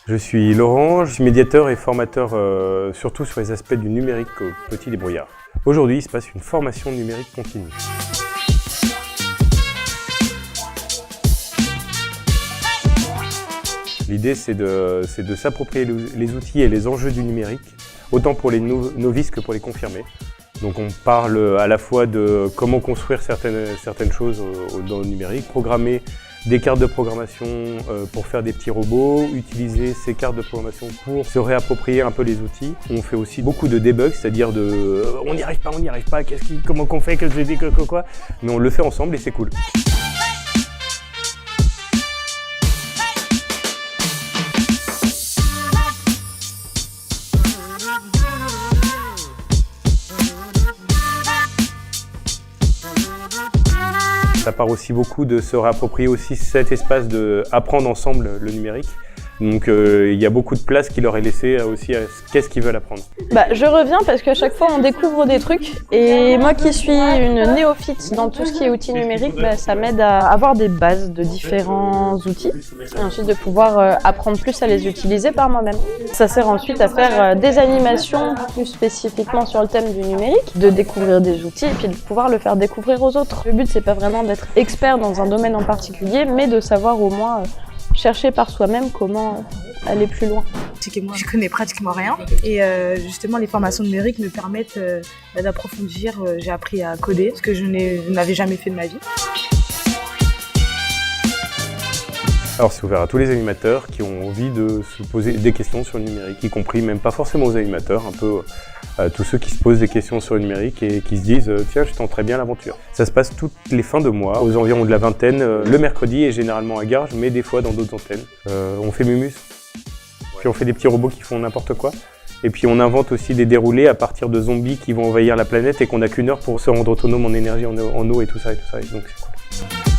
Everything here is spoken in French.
Je suis Laurent, je suis médiateur et formateur surtout sur les aspects du numérique au petit débrouillard. Aujourd'hui, il se passe une formation numérique continue. L'idée, c'est de s'approprier les outils et les enjeux du numérique, autant pour les novices que pour les confirmés. Donc on parle à la fois de comment construire certaines choses dans le numérique, programmer des cartes de programmation pour faire des petits robots, utiliser ces cartes de programmation pour se réapproprier un peu les outils. On fait aussi beaucoup de debug, c'est-à-dire on n'y arrive pas, comment qu'on fait, quoi. Mais on le fait ensemble et c'est cool. Ça part aussi beaucoup de se réapproprier aussi cet espace d'apprendre ensemble le numérique. Donc il y a beaucoup de place qui leur est laissée aussi à qu'est-ce qu'ils veulent apprendre. Je reviens parce qu'à chaque fois on découvre des trucs et moi qui suis une néophyte dans tout ce qui est outils numériques, ça m'aide à avoir des bases de différents outils et ensuite de pouvoir apprendre plus à les utiliser par moi-même. Ça sert ensuite à faire des animations plus spécifiquement sur le thème du numérique, de découvrir des outils et puis de pouvoir le faire découvrir aux autres. Le but c'est pas vraiment d'être expert dans un domaine en particulier, mais de savoir au moins chercher par soi-même comment aller plus loin. C'est que moi je connais pratiquement rien et justement les formations numériques me permettent d'approfondir. J'ai appris à coder, ce que je n'avais jamais fait de ma vie. Alors c'est ouvert à tous les animateurs qui ont envie de se poser des questions sur le numérique, y compris même pas forcément aux animateurs, un peu tous ceux qui se posent des questions sur le numérique et qui se disent tiens, je tenterais bien l'aventure. Ça se passe toutes les fins de mois, aux environs de la vingtaine, le mercredi et généralement à Garges, mais des fois dans d'autres antennes. On fait Mumus, puis on fait des petits robots qui font n'importe quoi. Et puis on invente aussi des déroulés à partir de zombies qui vont envahir la planète et qu'on n'a qu'une heure pour se rendre autonome en énergie, en eau et tout ça. Et donc c'est cool.